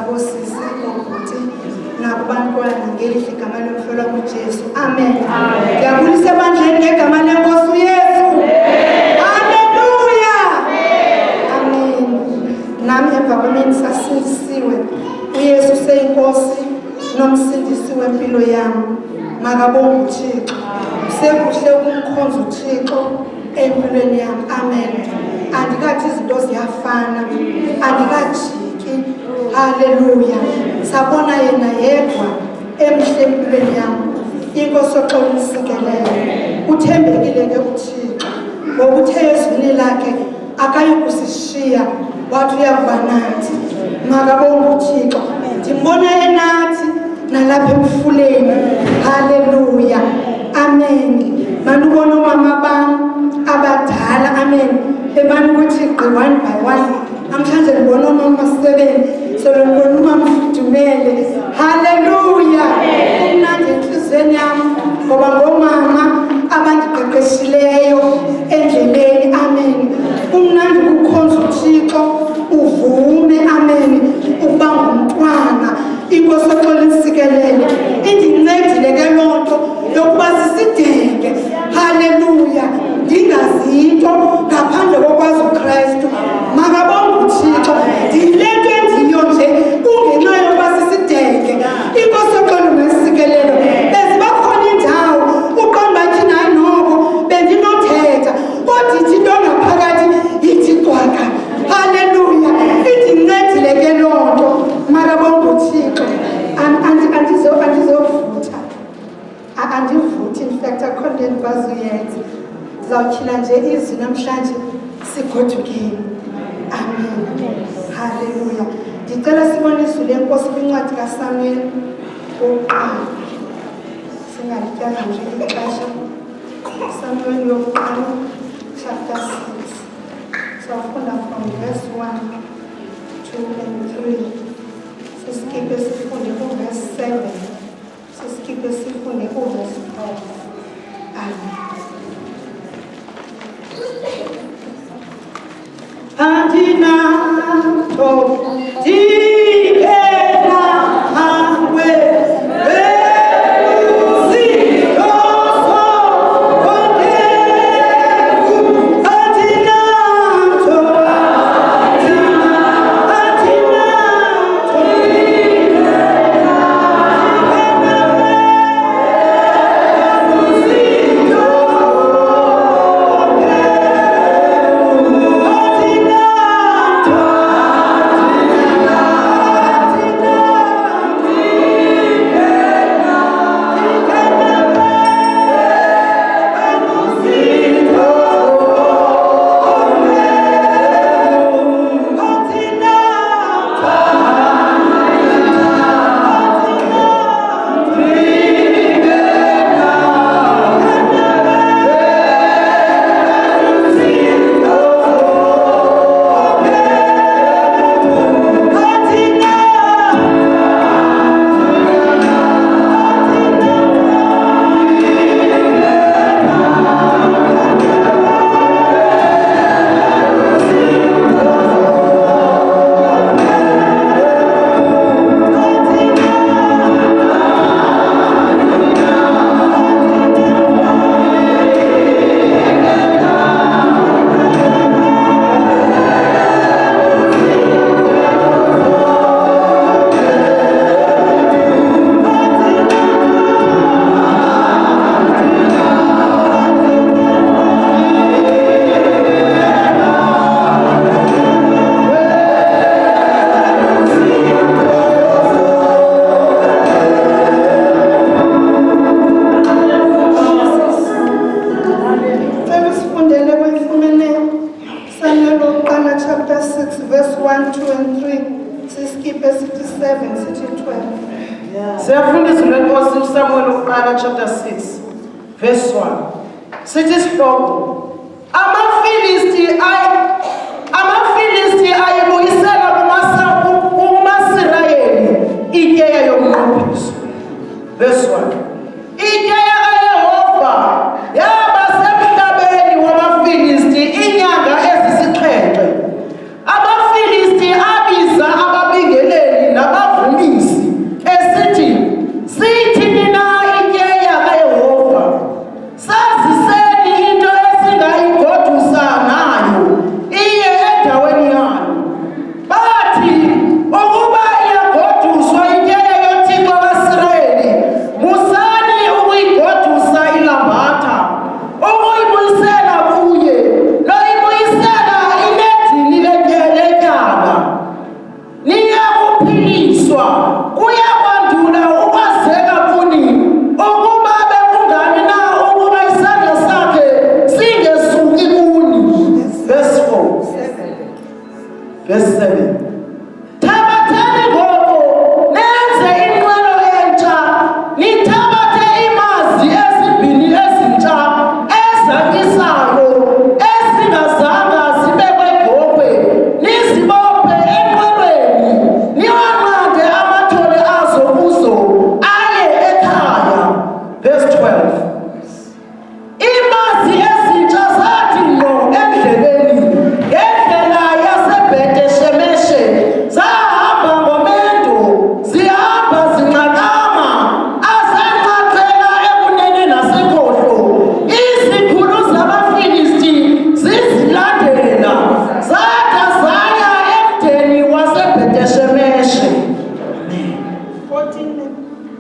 nakosisi obhuti nakubantwana ngelihle igama lomfelo kuJesu. Amen. Ngiyabulisa ebandleni ngegama lenkosi uYesu. Haleluya. Amen. Nami emva kwemini sasindisiwe. uYesu seyinkosi nomsindisi wempilo yami. Makabonge uThixo. Sekuhle ukumkhonza uThixo empilweni yami. Amen. Andikathi izinto ziyafana, andikajiki. Haleluya. Sabona yena yedwa emhle empilweni yami. Inkosi oxolo isikelele. Uthembekile ke uThixo. Ngokuthe ezwini lakhe akayikusishiya wathi uyakuba nathi. Makabonge uThixo. Ndimbona enathi nalapha emfuleni. Haleluya. Amen. Manubona omama bami abadala. Amen. Ebani ukuthi gqi 1 by 1. Namhlanje ngibona omama 7. So ngibona umama Mfudumele. Haleluya. Umnandi enhlizweni yami ngoba ngomama abandiqeqeshileyo endleleni. Amen. Umnandi ukukhonza uThixo uvume. Amen. Ukuba ngumntwana. Inkosi oxolo isikelele indincedile ke lonto yokuba sisidenge. Haleluya. Ndingazinto ngaphandle kokwazi uKristu. Makabonge uThixo. Ndilento endiyo nje kungenxa yokuba sisidenge. Inkosi oxolo isikelele beziba khona indawo uqonda bathi nayi noko bendinothetha kodwa ithi into ngaphakathi ithi cwaka. Haleluya. Indincedile ke lonto. Makabonge uThixo. Andizovutha. Andivuthi. In fact akho nto endikwazi uyenza. Ndizawutyhila nje izwi namhlanje sigodukile. Amen. Haleluya. Ndicela sibone izwi lenkosi kwincwadi kaSamuel wokuqala. Singalityanga nje ixesha. Samuel wokuqala chapter 6. Sawufunda from verse 1, 2 and 3. Siskipe sifunde verse 7. Siskipe sifunde verse 12. Amen. Andinato dikena hawe chapter 6 verse 1, 2 and 3. Siskipe sithi 7 sithi 12. Siyafundiswa lenkosi Samuel uqala chapter 6 verse 1. Sithi sihloko Amafilisti ayibuyisela kumaSirayeli ityeya yomnqophiso. Verse 1. Ityeya kaYehova yaba semhlabeni wamaFilisti inyanga ezisixhenxe. Amafilisti abiza ababingeleli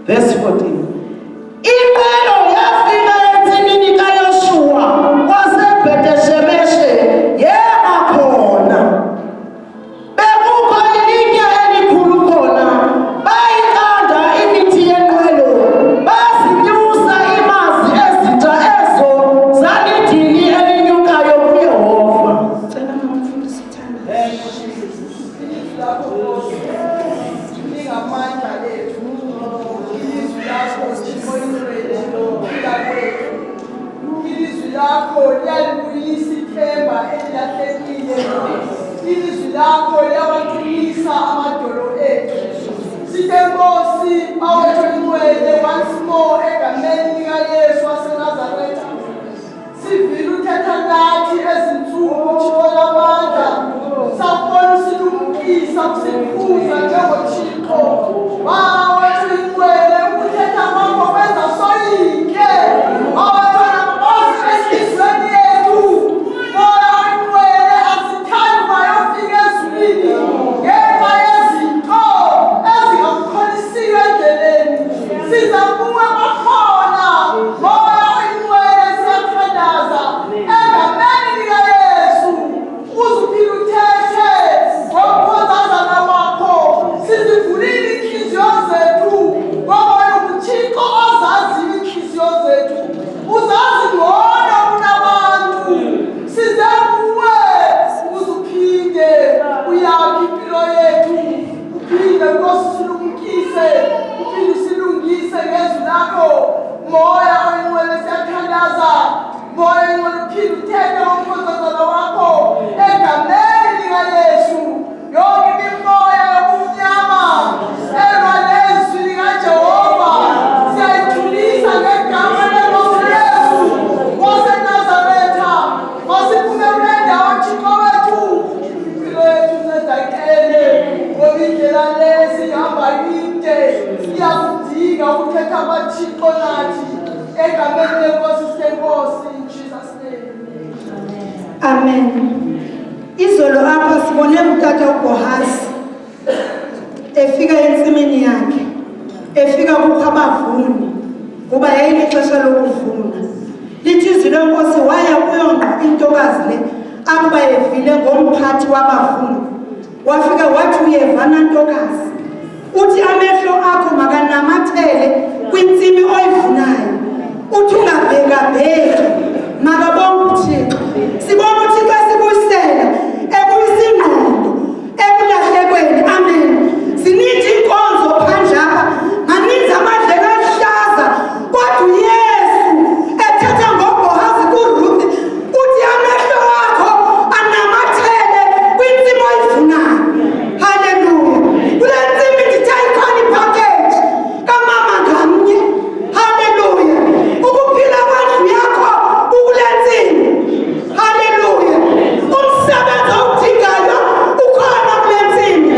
Verse 14. Impelo yafika entsimini kaYoshua waseBhethi-Shemeshe yema khona. Bekukho ilitye elikhulu khona, bayiqanda imithi yenqwelo, bazinyusa iimazi ezitsha ezo zalidili elinyukayo kuYehova. Cela mfundisi Thanda. Lingamandla ethu, ilizwi lakho simoyizwele lokuphila kwethu. Ilizwi lakho liyalibuyisa ithemba elilahlekile. Ilizwi lakho liyawaqinisa amadolo ethu. Sithe Nkosi bawethu ingcwele once more egameni likaYesu waseNazaretha. Sivile uthetha nathi ezinsuku Thixo lamandla. Sakubona usilumkisa usikhuza njengoThixo. Bawethu ingcwele ukuthetha kwakho kwenza soyike. Bawethu nabazi ehliziyweni yethu. Moya ingcwele asithandi bayofika ezulwini ngenxa yezinto ezingamkholisiyo endleleni. Siza kuwe kwakhona. Moya ingcwele siyathandaza egameni likaYesu. Uzuphila uthethe ngokukhozazana kwakho. Sizivulile inhliziyo zethu ngoba uThixo ozazi inhliziyo zethu. Uzazi ngcono kunabantu. Size kuwe uzuphinde uyakhe impilo yethu. Uphinde Nkosi silungise. Uphinde silungise ngezwi lakho. Moya oyingcwele siyathandaza. Moya oyingcwele uphinde uthethe ngokukhozazana wakho egameni likaYesu. Yonke imimoya yobumnyama elwa nezwi likaJehova siyayithulisa ngegama leNkosi Yesu waseNazaretha. Masiphume kule ndawo Thixo wethu. Impilo yethu zedakele ngoba indlela le sihamba inde iyakudinga ukuthetha kwaThixo nathi egameni leNkosi sisenkosi in Jesus' name. Amen. Izolo apha sibone utata uBohazi efika entsimini yakhe, efika kukho abavuni kuba yayilixesha lokuvuna. Lithi izwi leNkosi waya kuyongqa intokazi le akuba evile ngomphathi wabavuni. Wafika wathi uyevana ntokazi, uthi amehlo akho makanamathele kwintsimi oyivunayo, uthi ungabhekabheki makabonge uThixo. Sibona uThixo esibuyisela, ebuyisa ingqondo ekulahlekweni. Amen. Zininzi inkonzo phandle apha, maninzi amadlelo aluhlaza, kodwa uYesu ethetha ngoBohazi kuRuth uthi amehlo akho anamathele kwintsimi oyivunayo. Haleluya. Kule ntsimi ndithi ayikhona ipakeji kamama ngamnye. Haleluya. Ukuphila kwandlu yakho ukule ntsimi. Haleluya. Umsebenzi awudingayo ukhona kule ntsimi.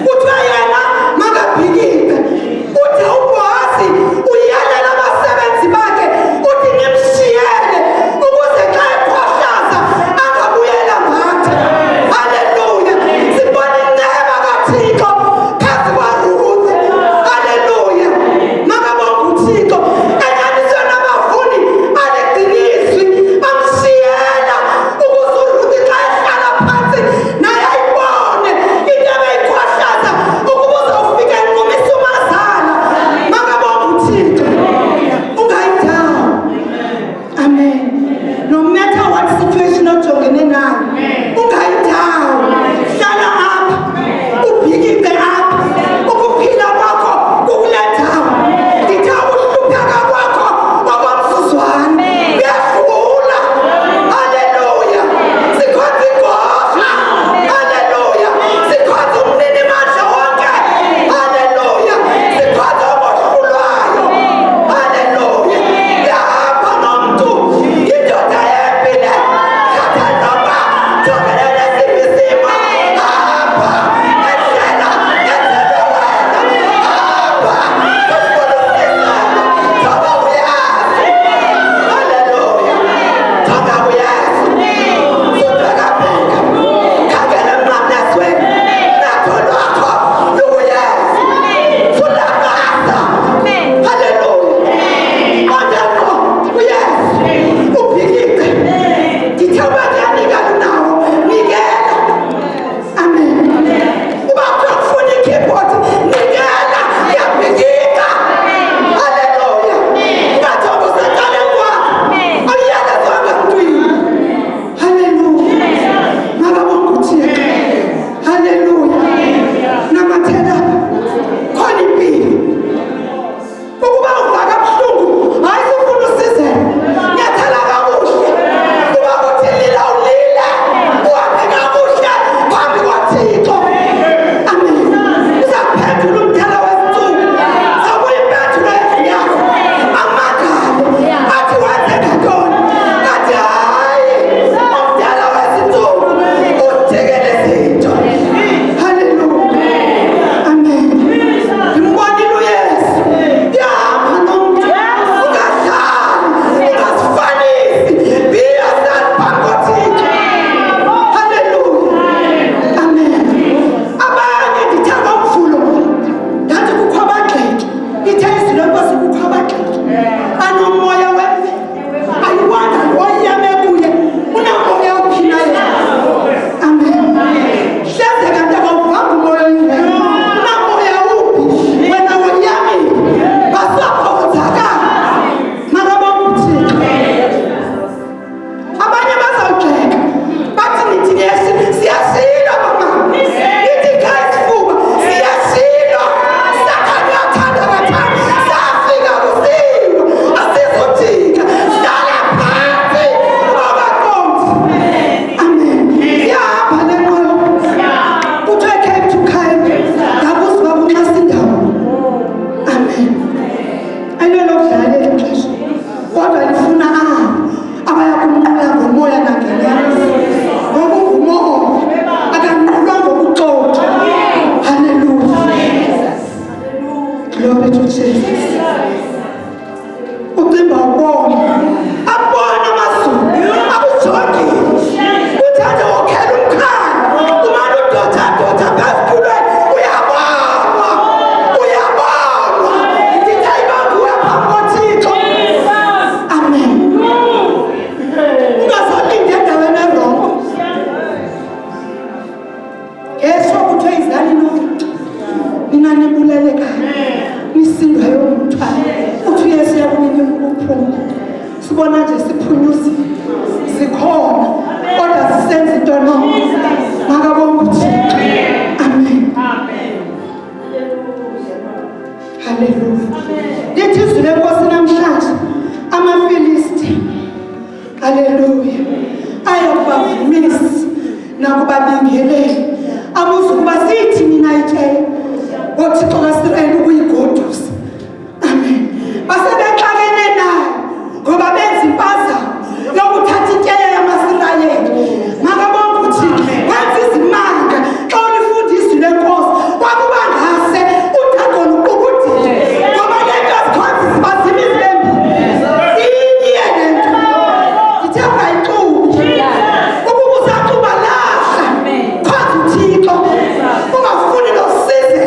Kuthiwa yena makabhikike. Uthi uBohazi uyalela abasebenzi bakhe uthi nimshiyele ukuze xa ekhohlaza angabuyela ngathi. Haleluya. Sibona inceba kaThixo phezu kwaRuth. Haleluya. Makabonge uThixo enyaniswe nabavuni aligcina izwi bamshiyela ukuze uRuth xa ehlala phansi naye ayibone into ebeyikhohlaza ukuba uzawufika enqumisa umazala. Makabonge uThixo. Ungayidawo. Amen. No matter what situation ojongene nayo, ungayidawo. Hlala apha, ubhikike apha. Ukuphila kwakho kukule ndawo. Ndithi ukuhlupheka kwakho okwamsuzwana kuyadlula. Haleluya. Sikhonza iGodla. Haleluya. Sikhonza umnini mandla wonke. Haleluya. Sikhonza omohlulwayo. Haleluya. Ngiyahamba nomntu indoda yempile khatha noma jongene nesiphi isimo. Hamba endlela uJesu. Ucimba ubona. Abona amazulu. Akujongi. Uthathe ukhela umkhaya. Umane udota phezulweni. Uyabona. Ndithi ayibanguwe phambi koThixo. Amen. Ungazolinde endaweni erongo. Ngesho kuthiwa izani nonke. Nina nibuleleka. Nisindwa yomthwalo. Uthi uYesu yakunika ukuphuma. Sibona nje siphunyuzile. Sikhona. Kodwa sisenza into nonke. Makabonga uThixo. Amen. Hallelujah. Lithi izwi lenkosi namhlanje amaFilisti. Hallelujah. Ayokubavumisa nakubabingeleli. Abuza ukuba sithi mina ityeya. ngoThixo kaSirayeli ukuyigodusa. Amen. Basebexakene nayo ngoba benza impazamo yokuthatha ityeya yamaSirayeli. Makabonga uThixo. Wenza izimanga xa ulifundisa lenkosi kwakuba ngase uthando luqukudile. Ngoba lento zikhonza zibazima izimbi. Iye lento. Ithe ungayixubi. Ukuba uzaxuba lahla. Khonza uThixo. Ungafuni nosize.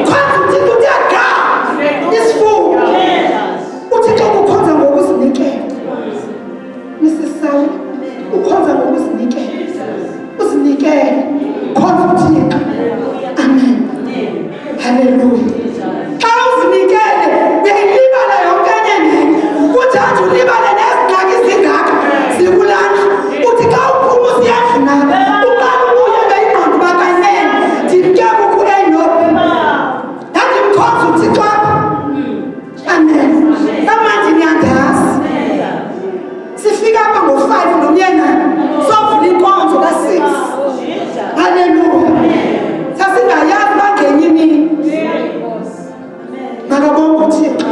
Khonza uThixo uthi aga. Isifuba. uThixo ukhonza ngokuzinikela. Mrs. Saul, ukhonza ngokuzinikela. Uzinikele. Khonza uThixo. Amen. Hallelujah. Xa uzinikele uyayilibala yonke enye nenye. Uthathe ulibale nezingxaki zingaka zikulanda. Uthi xa uphuma usiyadlula uqala ubuye ngeyingqondo bakanene. Ndimke kukho enophi. Ndandimkhonza uThixo apha. Amen. Amanje niyandazi. Sifika apha ngo-5 nomnyena sovula inkonzo ka-6. Hallelujah. Sasingayazi bangenye imini. Makabonga uThixo.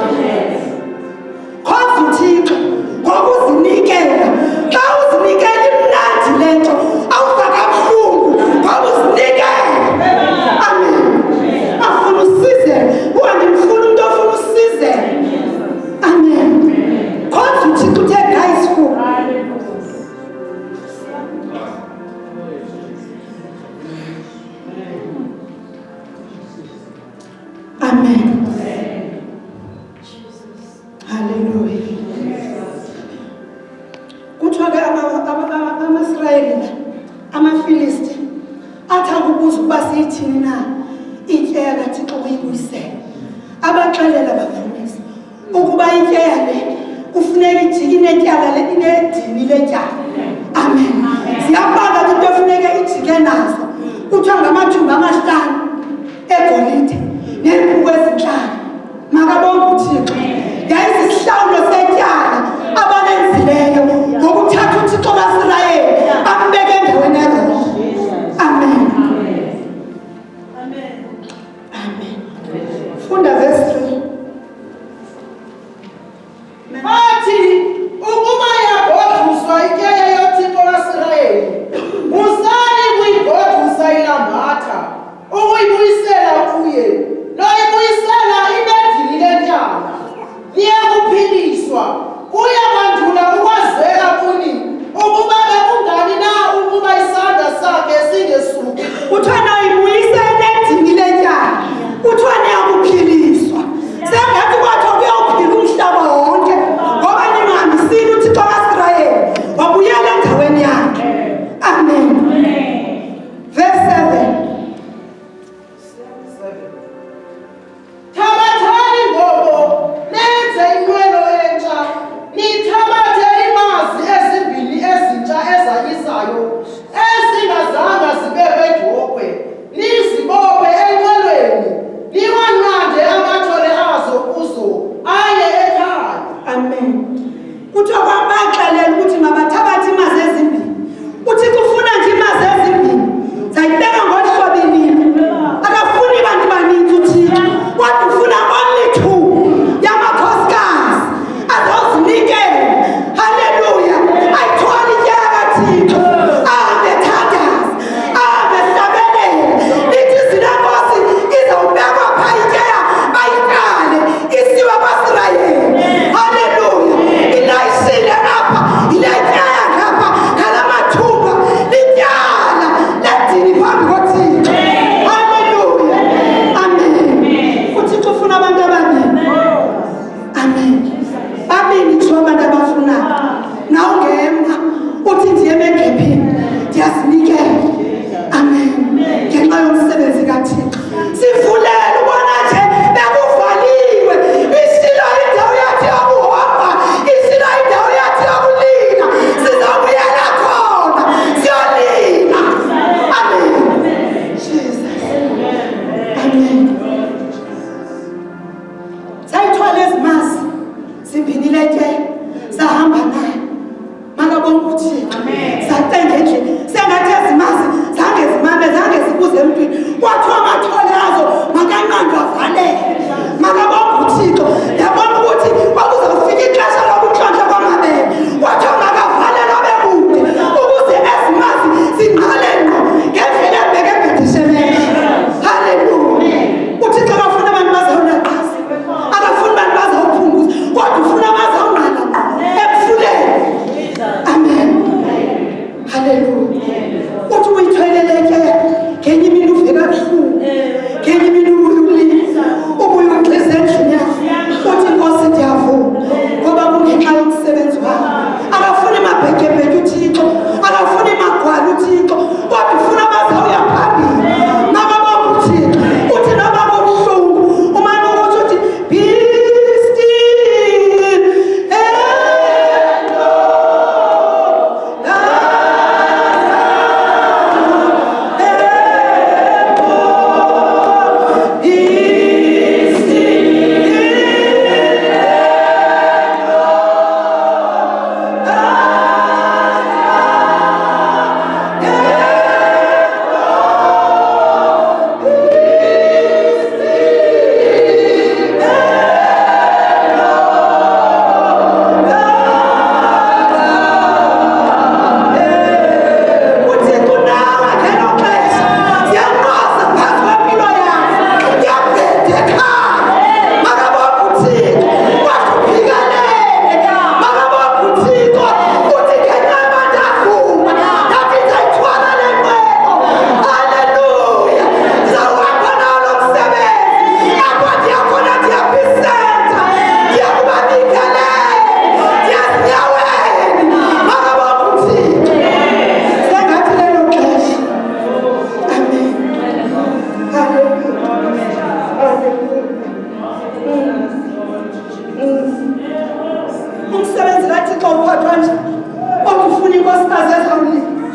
Khonza uThixo ngokuzinikela. Xa uzinikela imnandi lento awusakabuhlungu ngoba uzinikele. Amen. Afuna usize. Ndimfuna umuntu ofuna usize. Amen. Khonza uThixo uthe guys full. Amen. Hallelujah. Kuthiwa ke amaSirayeli amaFilisti athanda ukubuza ukuba siyithini na ityeya kaThixo ukuyibuyisela. Abaxelela bavumisa ukuba ityeya le kufuneka ijike inetyala inedini letyala. Amen. Siyabala into efuneka ijike nazo. Kuthiwa ngamathumba amahlanu egolide neempuku ezinhlanu. Makabonga uThixo. Yayisisihlawulo setyala abalenzileyo ngokuthatha uThixo kaSirayeli ambeke endaweni erongo. Amen. Amen. Funda verse 3. Athi ukuba yagoduswa ityeya yoThixo kaSirayeli, musani kuyigodusa ilambatha ukuyibuyisela kuye. Noyibuyisela inedini letyala. Niye kuphiliswa kuya kwandula ukwazeka kuni ukuba bekungani na ukuba isandla sakhe singesuki. Kuthiwa noyibuyisa enedini letyala. Kuthiwa niyakuphiliswa. Sengathi kwathiwa kuyawuphila umhlaba wonke ngoba ningahambisile uThixo kaSirayeli wabuyela endaweni yakhe. Amen. Verse 7. Thabathani ngoku nenze inqwelo entsha, nithabathe iimazi ezimbini ezintsha ezayisayo ezingazanga zibekwe dyokhwe, nizibophe enqwelweni, niwanqande amathole azo kuzo aye ekhaya. Amen. Kuthiwa kwabaxelela ukuthi mabathabathe imazi ezimbini. UThixo ufuna nje imazi ezimbini. Zayibeka ngolu hlobo ililo. Akafuni bantu baninzi. Amen. Sayithwala ezimazi simbinile ityeya sahamba naye makabonga uThixo. Sacenga endlini sengathi ezimazi zange zimame zange zibuze emntwini kwathiwa amathole azo makanqandwe avaleke makabonga uThixo. Yabona ukuthi kwakuzofika ixesha lokuntlontsha kwamabele kwathiwa makavalelwe abe kude ukuze ezimazi zingqale ngqo ngendlela ebheke eBhekameva. Haleluya. uThixo akafuna abantu bazawunaqasa akafuna abantu bazawuphunguza kodwa ufuna abazawungqala ekufuleni. Amen. Haleluya. Uthi uyithwelele ityeya ngenye imini uve kabuhlungu ngenye imini ubuyulisa ubuyugxiza endlini yakho uthi Nkosi ndiyavuma ngoba kungenxa yomsebenzi wakho. Akafuni mabhekebheke uThixo akafuni magwala uThixo kodwa ufuna abazawuya phambili makabonga uThixo. Uthi noba kubuhlungu umane ukuthi uthi be still and know umsebenzi kaThixo uphathwa nje okufuna inkosikazi ezawulinda.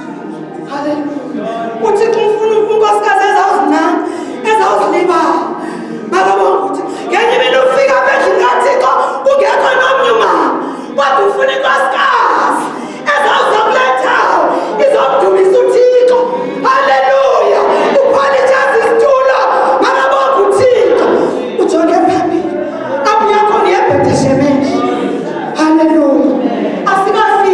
Haleluya. uThixo ufuna inkosikazi ezawuzinanga ezawuzilibala makabonga ukuthi ngenye imini ufika apha endlini kaThixo kungekho nomnye umama kodwa ufuna inkosikazi ezawuzokulethayo izokudumisa uThixo. Haleluya. uphalithaza isitulo makabonga uThixo ujonge phambili abuya khona eBhekameva. Haleluya. Asikafiki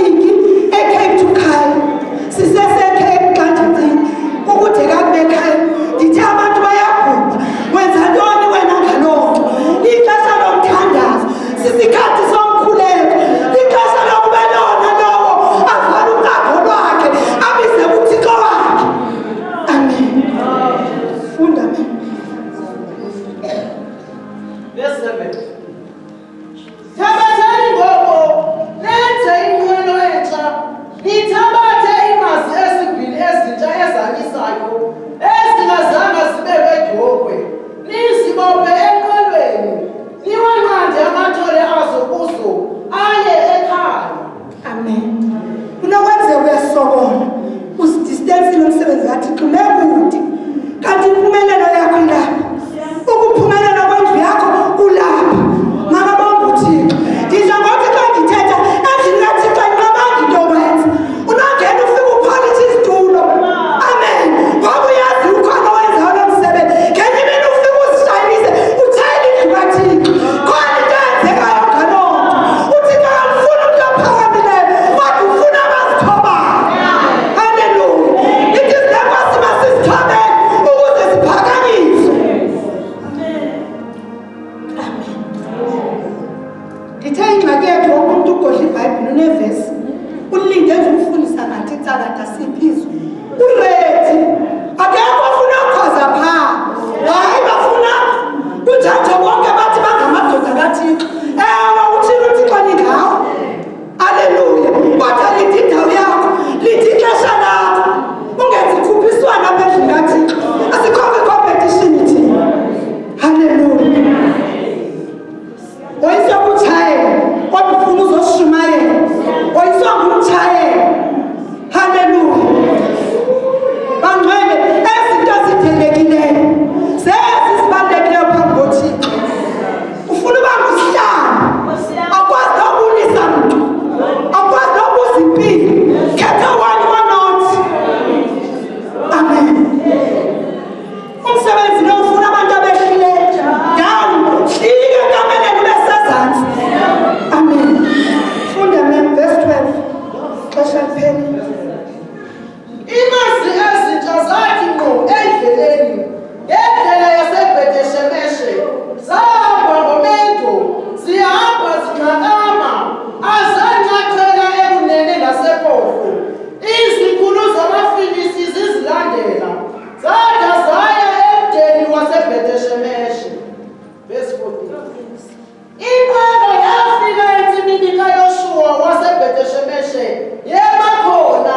Inqwelo yafika entsimini kaYoshuwa waseBheteshemeshe yema khona.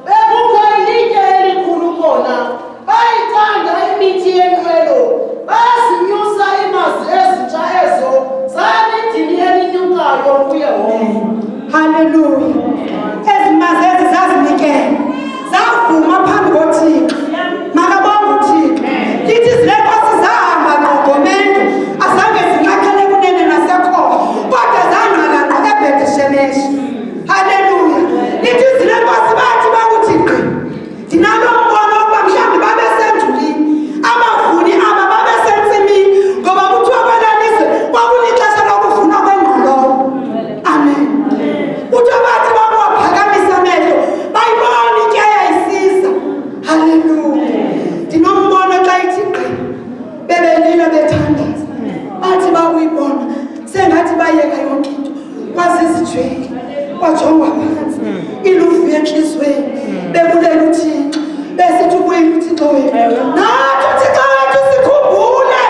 Bekukho ilitye elikhulu khona. Bayithanda imithi yenqwelo. Bazinyusa iimazi ezintsha ezo zanedini elinyukayo kuYehova. Hallelujah. Ezimazi ezi zazinikela. Zavuma phambi koThixo. Makabonge uThixo. Lithi zile nkosi zahamba ngqongomendo. Azange zinqathele kunene nasekhohlo. Kodwa zangqala ngqo eBheteshemeshe. Hallelujah. Lithi zile nkosi bathi bakuThixo. Ndinalo mbono ukuba mhlawumbi babesendulini. Abavuni aba babesentsimini. Ngoba kuthiwa kwelalizwe kwakulixesha lokuvuna kwengqolowa. Amen. Kuthiwa bathi bakuphakamisa amehlo. Bayibona ityeya isiza. Hallelujah. Ndinombono xa ithi gqi. Bebelila bethandaza. Bathi bakuyibona. Sengathi bayeka yonke into. Kwazizijweli. Kwajongwa phansi. Ilufu yenhliziyweni. Bebulela uThixo. Besithi ubuyile uThixo wethu. Nathi uThixo wethu sikhumbule.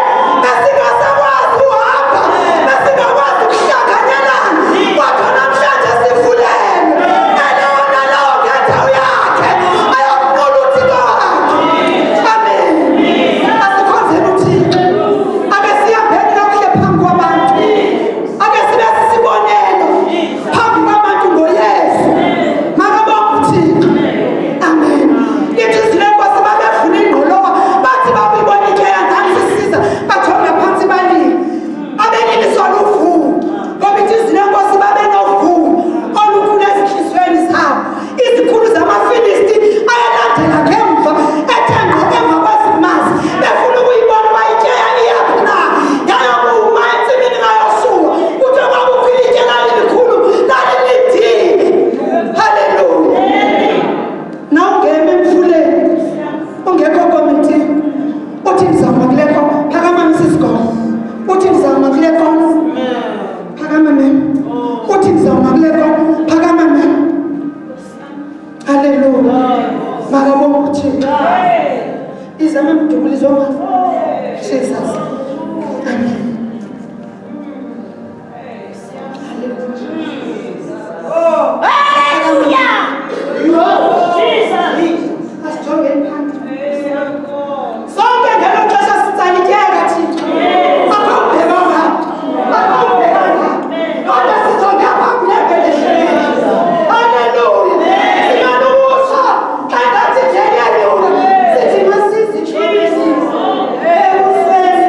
Besingasakwazi uhamba. Besingakwazi ukuhlanganyelana. Kodwa namhlanje sifulelwe. Nalowo nalowo ngendawo yakhe. Ayokubona uThixo wakhe. Amen. Asikhonzeni uThixo. Ake sihambeni kakuhle phambi kwabantu. Ake sibe sisibonelo phambi kwabantu ngoYesu. Makabonge uThixo. Amen. Lithi zile nkosi babevuna ingqolowa. Bathi babuyibona ityeya ngani sisiza. Bajonga phansi balile. Abeliliswa luvuyo. Ngoba ithi zile nkosi babenovuyo olukhulu ezinhliziyweni zabo. Izikhulu zamaFilisti ayalandela ngemva. Ethe ngqo emva kwezimazi. Befuna ukuyibona uba ityeya iyaphi na. Yayokuma entsimini kaYoshuwa. Kuthiwa kwakukho ilitye lalikhulu lalilindile. Hallelujah. Na ungema emfuleni ungekho komitini. Uthi ndizama kule kona. Phakama msisigogo. Uthi ndizama kule kona. Phakama mem. Uthi ndizama kule kona. Phakama mem. Hallelujah. Makabonge uThixo. Izame mdubulizo mama. Jesus. Amen. Asijongeni phansi. Sonke ngelo xesha sitsala ityeka Thixo. Akawubheka ngapha. Akawubheka ngapha. Kodwa sijonge phambi eBheteshemeshe. Hallelujah. Singalusha. Xa ngathi nje iyanyuka. Sithi masizithulise. Ekuseni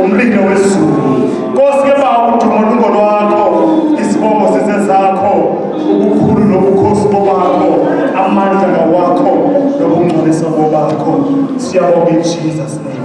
ngomlilo wezulu. Nkosi ke ba udumo lungolwakho, isibongo sisezakho, ubukhulu nobukhosi bobakho, amandla ngawakho nobungcwelisa bobakho. Siyabonga in Jesus name.